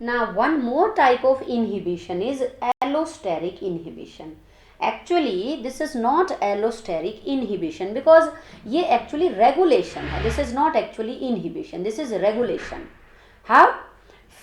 Now one more type of inhibition is allosteric inhibition. Actually this is not allosteric inhibition because ये actually regulation है, this is not actually inhibition, this is regulation. How?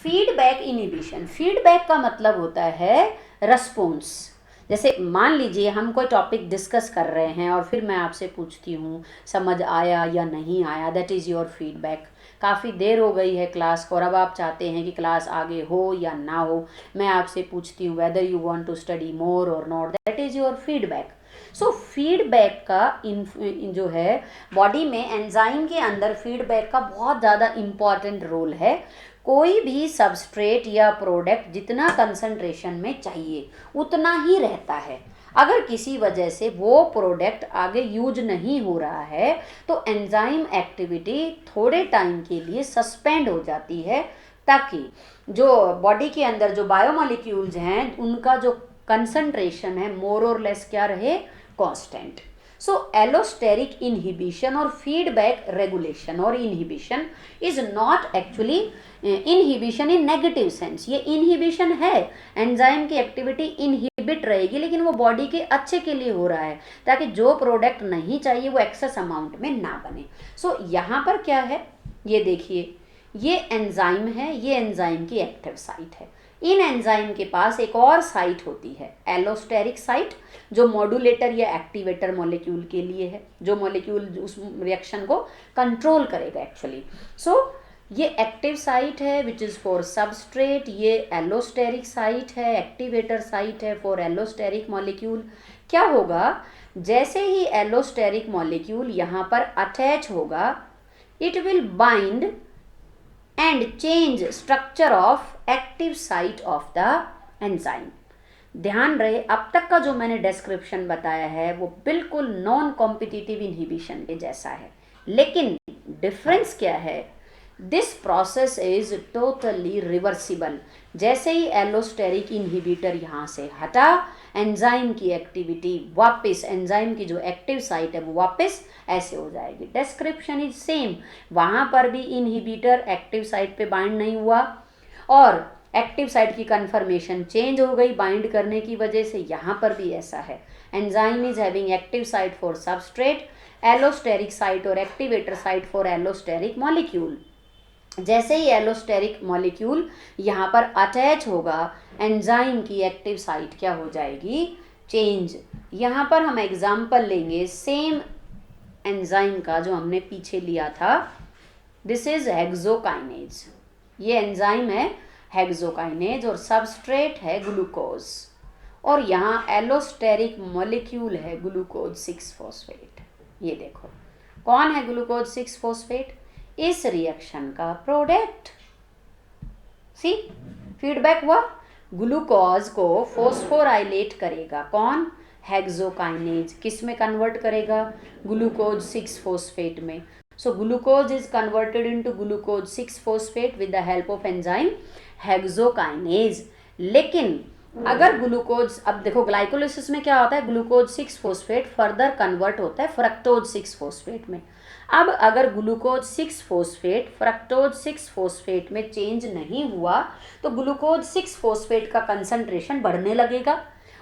Feedback inhibition. Feedback का मतलब होता है response। जैसे मान लीजिए हम कोई टॉपिक डिस्कस कर रहे हैं और फिर मैं आपसे पूछती हूँ समझ आया या नहीं आया, दैट इज़ योर फीडबैक। काफ़ी देर हो गई है क्लास को और अब आप चाहते हैं कि क्लास आगे हो या ना हो, मैं आपसे पूछती हूँ whether you want to study more और not, that is your feedback. So feedback का जो है बॉडी में एंजाइम के अंदर फीडबैक का बहुत ज़्यादा इम्पॉर्टेंट रोल है। कोई भी सबस्ट्रेट या प्रोडक्ट जितना कंसंट्रेशन में चाहिए उतना ही रहता है, अगर किसी वजह से वो प्रोडक्ट आगे यूज नहीं हो रहा है तो एंजाइम एक्टिविटी थोड़े टाइम के लिए सस्पेंड हो जाती है, ताकि जो बॉडी के अंदर जो बायोमॉलिक्यूल्स हैं उनका जो कंसंट्रेशन है मोर और लेस क्या रहे, कांस्टेंट। सो एलोस्टेरिक इनहिबिशन और फीडबैक रेगुलेशन और inhibition is not actually inhibition in negative sense. ये इनहिबिशन है, एंजाइम की एक्टिविटी इनहिबिट रहेगी, लेकिन वो बॉडी के अच्छे के लिए हो रहा है ताकि जो प्रोडक्ट नहीं चाहिए वो एक्सेस अमाउंट में ना बने। सो यहाँ पर क्या है, ये देखिए, ये एंजाइम है, ये एंजाइम की एक्टिव साइट है। इन एंजाइम के पास एक और साइट होती है एलोस्टेरिक साइट, जो मॉड्यूलेटर या एक्टिवेटर मॉलिक्यूल के लिए है, जो मॉलिक्यूल उस रिएक्शन को कंट्रोल करेगा एक्चुअली। सो ये एक्टिव साइट है विच इज़ फॉर सबस्ट्रेट, ये एलोस्टेरिक साइट है, एक्टिवेटर साइट है फॉर एलोस्टेरिक मॉलिक्यूल। क्या होगा, जैसे ही एलोस्टेरिक मॉलिक्यूल यहाँ पर अटैच होगा, it will bind and change structure of active site of the enzyme। ध्यान रहे अब तक का जो मैंने डिस्क्रिप्शन बताया है वो बिल्कुल नॉन कॉम्पिटिटिव इनहिबिशन के जैसा है, लेकिन डिफरेंस क्या है, this process is totally reversible. जैसे ही एलोस्टेरिक इनहिबिटर यहाँ से हटा, एंजाइम की एक्टिविटी वापस, एंजाइम की जो एक्टिव साइट है वो वापस ऐसे हो जाएगी। डिस्क्रिप्शन इज सेम, वहाँ पर भी इनहिबिटर एक्टिव साइट पे बाइंड नहीं हुआ और एक्टिव साइट की कन्फर्मेशन चेंज हो गई बाइंड करने की वजह से, यहाँ पर भी ऐसा है। Enzyme is having active site for substrate, allosteric site और activator site for allosteric molecule. जैसे ही एलोस्टेरिक मॉलिक्यूल यहाँ पर अटैच होगा, एंजाइम की एक्टिव साइट क्या हो जाएगी, चेंज। यहाँ पर हम एग्जाम्पल लेंगे सेम एंजाइम का जो हमने पीछे लिया था, दिस इज हेक्सोकाइनेज। ये एंजाइम है हेक्सोकाइनेज और सबस्ट्रेट है ग्लूकोज, और यहाँ एलोस्टेरिक मॉलिक्यूल है ग्लूकोज 6 फॉस्फेट। ये देखो कौन है ग्लूकोज 6 फॉस्फेट, इस रिएक्शन का प्रोडक्ट। सी, फीडबैक हुआ, ग्लूकोज को फोस्फोराइलेट करेगा कौन, हेक्सोकाइनेज, किस में कन्वर्ट करेगा, ग्लूकोज 6 फोस्फेट में। So glucose is converted into glucose 6 phosphate with the help of enzyme hexokinase. लेकिन अगर ग्लूकोज, अब देखो ग्लाइकोलिसिस में क्या होता है, ग्लूकोज 6 फोस्फेट फर्दर कन्वर्ट होता है फ्रक्टोज 6 फोस्फेट में। अब अगर ग्लूकोज 6 फोस्फेट फ्रक्टोज 6 फोस्फेट में चेंज नहीं हुआ तो ग्लूकोज 6 फोस्फेट का कंसंट्रेशन बढ़ने लगेगा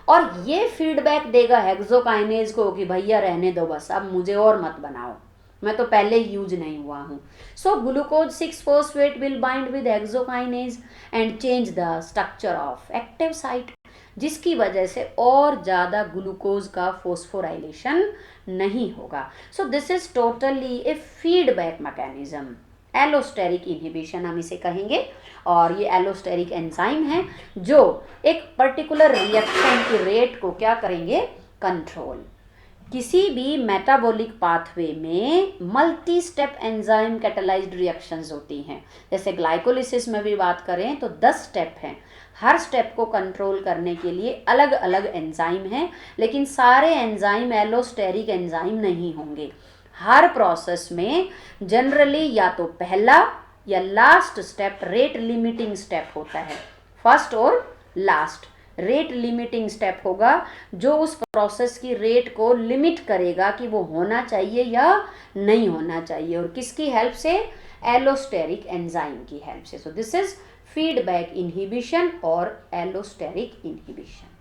और ये फीडबैक देगा हेक्सोकाइनेज को कि भैया रहने दो बस, अब मुझे और मत बनाओ, मैं तो पहले यूज नहीं हुआ हूँ। So glucose 6 phosphate will bind with hexokinase and change the structure of active site, जिसकी वजह से और ज़्यादा ग्लूकोज का फोस्फोराइलेशन नहीं होगा। सो this is totally A feedback mechanism, allosteric inhibition हम इसे कहेंगे। और ये एलोस्टेरिक एंजाइम है जो एक पर्टिकुलर रिएक्शन की रेट को क्या करेंगे, कंट्रोल। किसी भी मेटाबॉलिक पाथवे में multi step enzyme catalysed reactions होती हैं। जैसे ग्लाइकोलिसिस में भी बात करें तो 10 स्टेप हैं, हर स्टेप को कंट्रोल करने के लिए अलग अलग एंजाइम हैं, लेकिन सारे एंजाइम एलोस्टेरिक एंजाइम नहीं होंगे। हर प्रोसेस में जनरली या तो पहला या last step rate limiting step होता है, फर्स्ट और लास्ट रेट लिमिटिंग स्टेप होगा जो उस प्रोसेस की रेट को लिमिट करेगा कि वो होना चाहिए या नहीं होना चाहिए, और किसकी हेल्प से, एलोस्टेरिक एंजाइम की हेल्प से। सो दिस इज फीडबैक इनहिबिशन और एलोस्टेरिक इनहिबिशन।